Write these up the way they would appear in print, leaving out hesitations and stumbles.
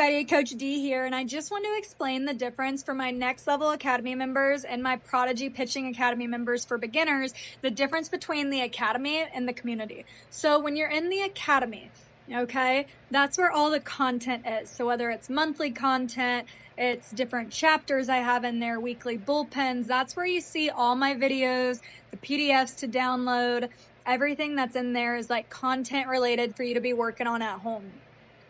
everybody, Coach D here, and I just want to explain the difference for my Next Level Academy members and my Prodigy Pitching Academy members for beginners, the difference between the Academy and the community. So when you're in the Academy, okay, that's where all the content is. So whether it's monthly content, it's different chapters I have in there, weekly bullpens, that's where you see all my videos, the PDFs to download, everything that's in there is like content related for you to be working on at home.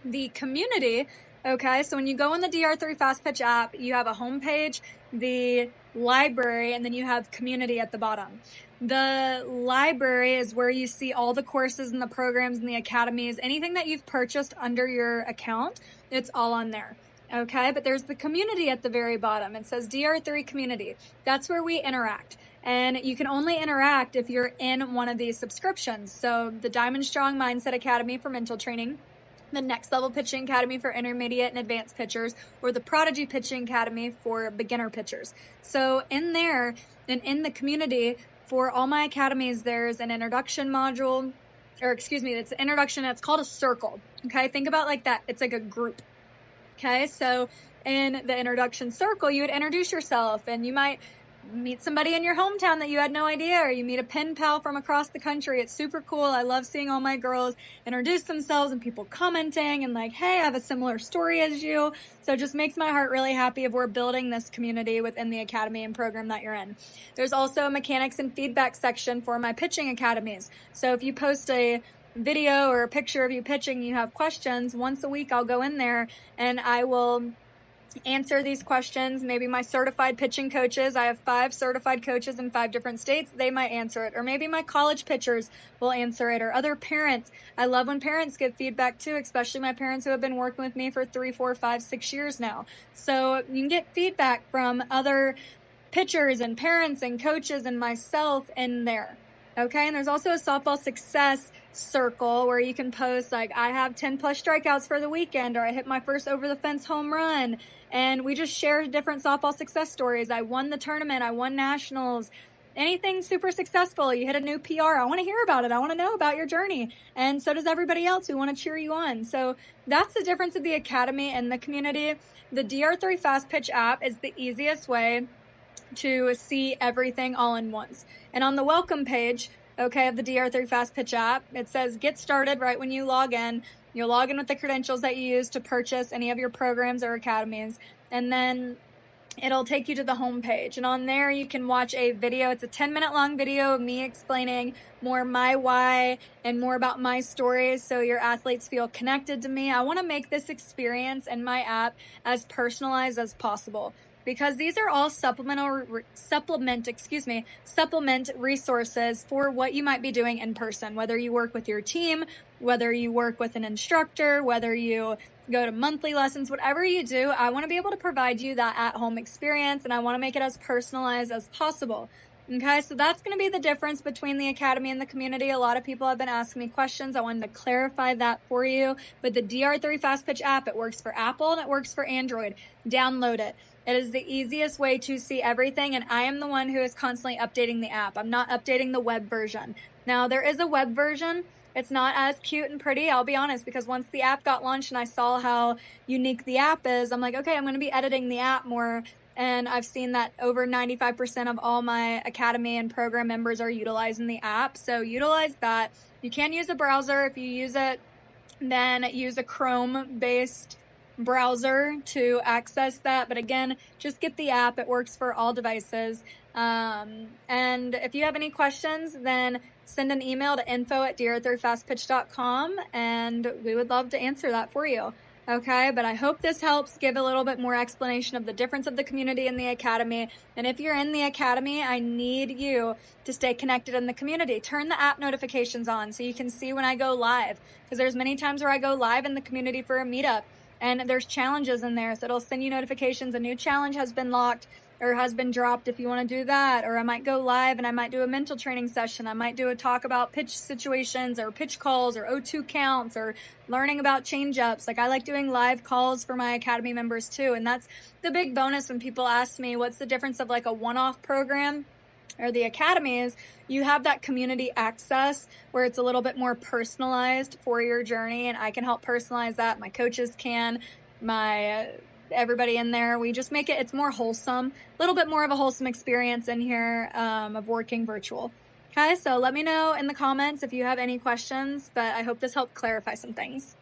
The community, okay, so when you go in the DR3 Fastpitch app, you have a homepage, the library, and then you have community at the bottom. The library is where you see all the courses and the programs and the academies, anything that you've purchased under your account, it's all on there. Okay, but there's the community at the very bottom. It says DR3 community. That's where we interact. And you can only interact if you're in one of these subscriptions. So the Diamond Strong Mindset Academy for mental training, the Next Level Pitching Academy for intermediate and advanced pitchers, or the Prodigy Pitching Academy for beginner pitchers. So in there and in the community for all my academies, there's an introduction module, it's an introduction. It's called a circle. Okay. Think about like that. It's like a group. Okay. So in the introduction circle, you would introduce yourself and you might meet somebody in your hometown that you had no idea, or you meet a pen pal from across the country. It's super cool. I love seeing all my girls introduce themselves and people commenting and like, hey, I have a similar story as you. So it just makes my heart really happy if we're building this community within the academy and program that you're in. There's also a mechanics and feedback section for my pitching academies. So if you post a video or a picture of you pitching, you have questions, once a week I'll go in there and I will answer these questions. Maybe my certified pitching coaches, I have 5 certified coaches in 5 different states, they might answer it. Or maybe my college pitchers will answer it, or other parents. I love when parents give feedback too, especially my parents who have been working with me for 3, 4, 5, 6 years now. So you can get feedback from other pitchers and parents and coaches and myself in there. Okay, and there's also a softball success circle where you can post like, I have 10 plus strikeouts for the weekend, or I hit my first over the fence home run. And we just share different softball success stories. I won the tournament. I won nationals. Anything super successful. You hit a new PR. I want to hear about it. I want to know about your journey. And so does everybody else who want to cheer you on. So that's the difference of the academy and the community. The DR3 Fastpitch app is the easiest way to see everything all in once. And on the welcome page, okay, of the DR3 Fastpitch app, it says get started right when you log in. You'll log in with the credentials that you use to purchase any of your programs or academies. And then it'll take you to the home page. And on there, you can watch a video. It's a 10-minute long video of me explaining more my why and more about my stories so your athletes feel connected to me. I want to make this experience and my app as personalized as possible, because these are all supplement resources for what you might be doing in person, whether you work with your team, whether you work with an instructor, whether you go to monthly lessons, whatever you do. I want to be able to provide you that at-home experience, and I want to make it as personalized as possible. Okay, so that's going to be the difference between the academy and the community. A lot of people have been asking me questions. I wanted to clarify that for you. But the DR3 Fastpitch app, it works for Apple and it works for Android. Download it. It is the easiest way to see everything, and I am the one who is constantly updating the app. I'm not updating the web version. Now, there is a web version. It's not as cute and pretty, I'll be honest, because once the app got launched and I saw how unique the app is, I'm like, okay, I'm going to be editing the app more. And I've seen that over 95% of all my academy and program members are utilizing the app. So utilize that. You can use a browser. If you use it, then use a Chrome-based browser to access that. But again, just get the app. It works for all devices. And if you have any questions, then send an email to info@dr3fastpitch.com and we would love to answer that for you. Okay, but I hope this helps give a little bit more explanation of the difference of the community and the academy. And if you're in the academy, I need you to stay connected in the community. Turn the app notifications on so you can see when I go live, because there's many times where I go live in the community for a meetup and there's challenges in there. So it'll send you notifications. A new challenge has been locked or has been dropped if you want to do that. Or I might go live and I might do a mental training session. I might do a talk about pitch situations or pitch calls or O2 counts or learning about change-ups. Like I like doing live calls for my academy members too. And that's the big bonus when people ask me, what's the difference of like a one-off program or the academy, is you have that community access where it's a little bit more personalized for your journey, and I can help personalize that. My coaches can. everybody in there. We just make it's more wholesome, a little bit more of a wholesome experience in here of working virtual. Okay, so let me know in the comments if you have any questions, but I hope this helped clarify some things.